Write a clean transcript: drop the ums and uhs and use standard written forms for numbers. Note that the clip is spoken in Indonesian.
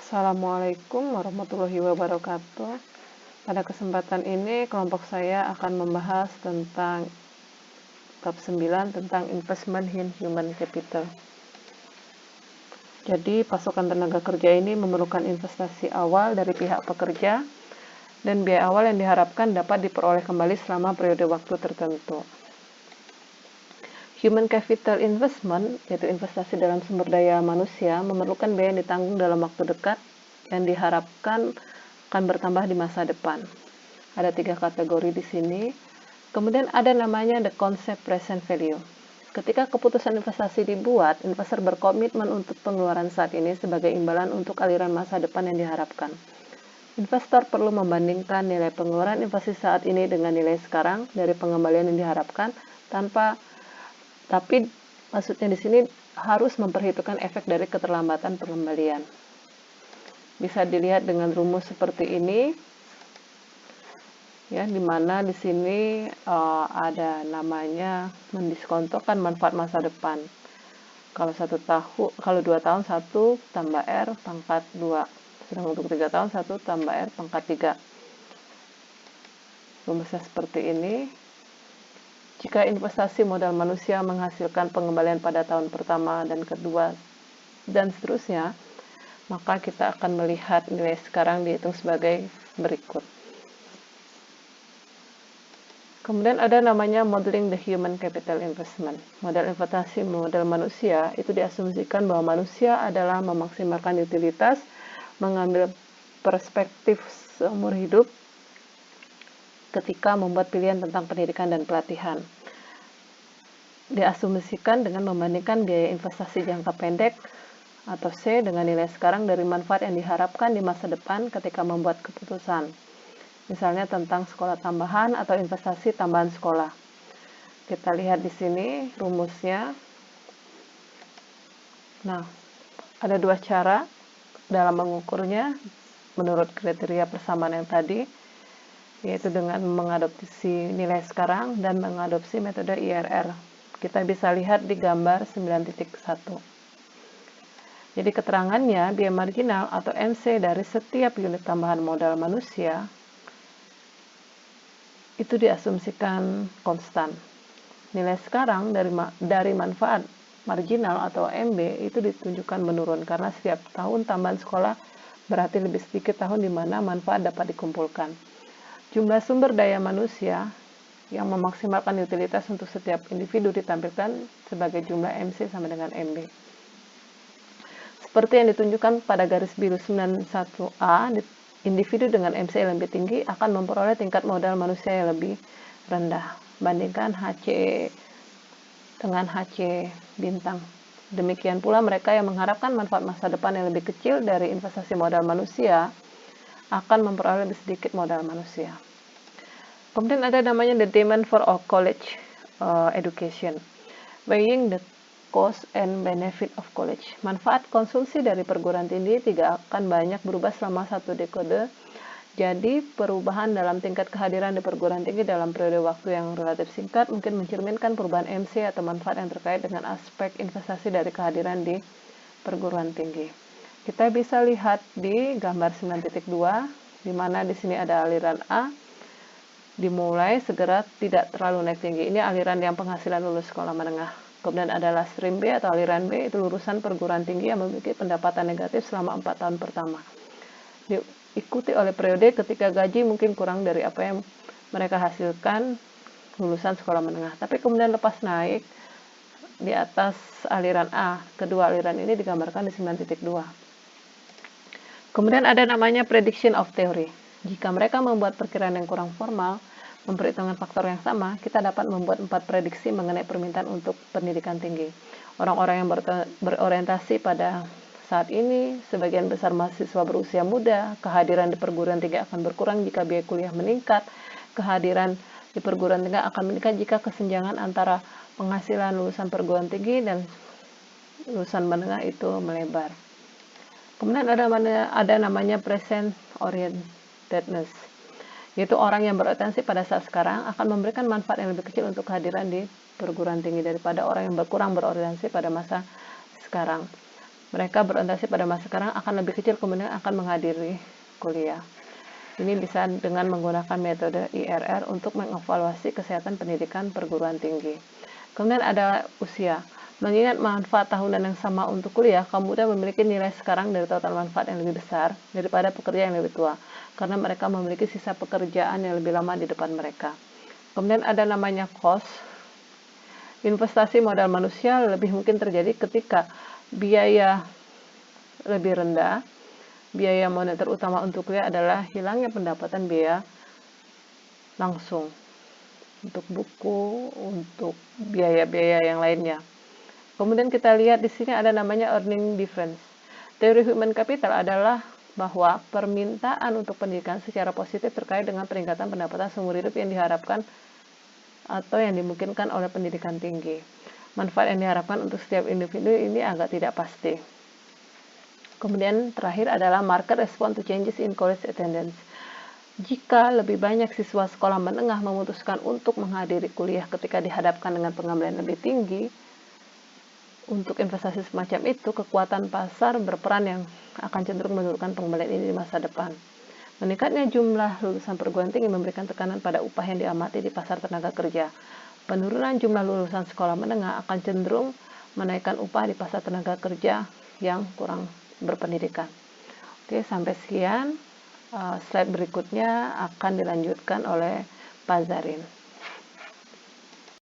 Assalamualaikum warahmatullahi wabarakatuh. Pada kesempatan ini, kelompok saya akan membahas tentang bab 9 tentang investment in human capital. Jadi, pasokan tenaga kerja ini memerlukan investasi awal dari pihak pekerja dan biaya awal yang diharapkan dapat diperoleh kembali selama periode waktu tertentu. Human capital investment, yaitu investasi dalam sumber daya manusia, memerlukan biaya yang ditanggung dalam waktu dekat yang diharapkan akan bertambah di masa depan. Ada 3 kategori di sini. Kemudian ada namanya the concept present value. Ketika keputusan investasi dibuat, investor berkomitmen untuk pengeluaran saat ini sebagai imbalan untuk aliran masa depan yang diharapkan. Investor perlu membandingkan nilai pengeluaran investasi saat ini dengan nilai sekarang dari pengembalian yang diharapkan tapi maksudnya di sini harus memperhitungkan efek dari keterlambatan pengembalian. Bisa dilihat dengan rumus seperti ini, ya, di mana di sini ada namanya mendiskontokan manfaat masa depan. Kalau 2 tahun 1 tambah R pangkat 2, sedang untuk 3 tahun 1 tambah R pangkat 3. Rumusnya seperti ini. Jika investasi modal manusia menghasilkan pengembalian pada tahun pertama dan kedua dan seterusnya, maka kita akan melihat nilai sekarang dihitung sebagai berikut. Kemudian ada namanya modeling the human capital investment. Model investasi modal manusia itu diasumsikan bahwa manusia adalah memaksimalkan utilitas, mengambil perspektif seumur hidup ketika membuat pilihan tentang pendidikan dan pelatihan. Diasumsikan dengan membandingkan biaya investasi jangka pendek atau C dengan nilai sekarang dari manfaat yang diharapkan di masa depan ketika membuat keputusan. Misalnya tentang sekolah tambahan atau investasi tambahan sekolah. Kita lihat di sini rumusnya. Nah, ada 2 cara dalam mengukurnya menurut kriteria persamaan yang tadi, yaitu dengan mengadopsi nilai sekarang dan mengadopsi metode IRR. Kita bisa lihat di gambar 9.1. Jadi keterangannya, biaya marginal atau MC dari setiap unit tambahan modal manusia itu diasumsikan konstan. Nilai sekarang dari manfaat marginal atau MB itu ditunjukkan menurun karena setiap tahun tambahan sekolah berarti lebih sedikit tahun di mana manfaat dapat dikumpulkan. Jumlah sumber daya manusia yang memaksimalkan utilitas untuk setiap individu ditampilkan sebagai jumlah MC sama dengan MB. Seperti yang ditunjukkan pada garis biru 91A, individu dengan MC yang lebih tinggi akan memperoleh tingkat modal manusia yang lebih rendah. Bandingkan HC dengan HC bintang. Demikian pula mereka yang mengharapkan manfaat masa depan yang lebih kecil dari investasi modal manusia akan memperoleh lebih sedikit modal manusia. Kemudian ada namanya the demand for all college education. Weighing the cost and benefit of college. Manfaat konsumsi dari perguruan tinggi tidak akan banyak berubah selama 1 dekade. Jadi, perubahan dalam tingkat kehadiran di perguruan tinggi dalam periode waktu yang relatif singkat mungkin mencerminkan perubahan MC atau manfaat yang terkait dengan aspek investasi dari kehadiran di perguruan tinggi. Kita bisa lihat di gambar 9.2, di mana di sini ada aliran A, dimulai segera tidak terlalu naik tinggi. Ini aliran yang penghasilan lulus sekolah menengah. Kemudian adalah stream B atau aliran B, itu lulusan perguruan tinggi yang memiliki pendapatan negatif selama 4 tahun pertama. Diikuti oleh periode ketika gaji mungkin kurang dari apa yang mereka hasilkan lulusan sekolah menengah. Tapi kemudian lepas naik di atas aliran A. Kedua aliran ini digambarkan di 9.2. Kemudian ada namanya prediction of theory. Jika mereka membuat perkiraan yang kurang formal, memperhitungkan faktor yang sama, kita dapat membuat 4 prediksi mengenai permintaan untuk pendidikan tinggi. Orang-orang yang berorientasi pada saat ini, sebagian besar mahasiswa berusia muda, kehadiran di perguruan tinggi akan berkurang jika biaya kuliah meningkat, kehadiran di perguruan tinggi akan meningkat jika kesenjangan antara penghasilan lulusan perguruan tinggi dan lulusan menengah itu melebar. Kemudian ada namanya present orientedness, yaitu orang yang berorientasi pada saat sekarang akan memberikan manfaat yang lebih kecil untuk kehadiran di perguruan tinggi daripada orang yang kurang berorientasi pada masa sekarang. mereka berorientasi pada masa sekarang akan lebih kecil kemudian akan menghadiri kuliah. Ini bisa dengan menggunakan metode IRR untuk mengevaluasi kesehatan pendidikan perguruan tinggi. Kemudian ada usia. Mengingat manfaat tahunan yang sama untuk kuliah, kaum muda memiliki nilai sekarang dari total manfaat yang lebih besar daripada pekerja yang lebih tua, karena mereka memiliki sisa pekerjaan yang lebih lama di depan mereka. Kemudian ada namanya cost. Investasi modal manusia lebih mungkin terjadi ketika biaya lebih rendah. Biaya moneter utama untuk kuliah adalah hilangnya pendapatan biaya langsung untuk buku, untuk biaya-biaya yang lainnya. Kemudian kita lihat di sini ada namanya earning difference. Teori human capital adalah bahwa permintaan untuk pendidikan secara positif terkait dengan peningkatan pendapatan seumur hidup yang diharapkan atau yang dimungkinkan oleh pendidikan tinggi. Manfaat yang diharapkan untuk setiap individu ini agak tidak pasti. Kemudian terakhir adalah market response to changes in college attendance. Jika lebih banyak siswa sekolah menengah memutuskan untuk menghadiri kuliah ketika dihadapkan dengan pengembalian lebih tinggi, untuk investasi semacam itu, kekuatan pasar berperan yang akan cenderung menurunkan pengembalian ini di masa depan. Meningkatnya jumlah lulusan perguruan tinggi memberikan tekanan pada upah yang diamati di pasar tenaga kerja. Penurunan jumlah lulusan sekolah menengah akan cenderung menaikkan upah di pasar tenaga kerja yang kurang berpendidikan. Oke, sampai sekian. Slide berikutnya akan dilanjutkan oleh Pak Zarin.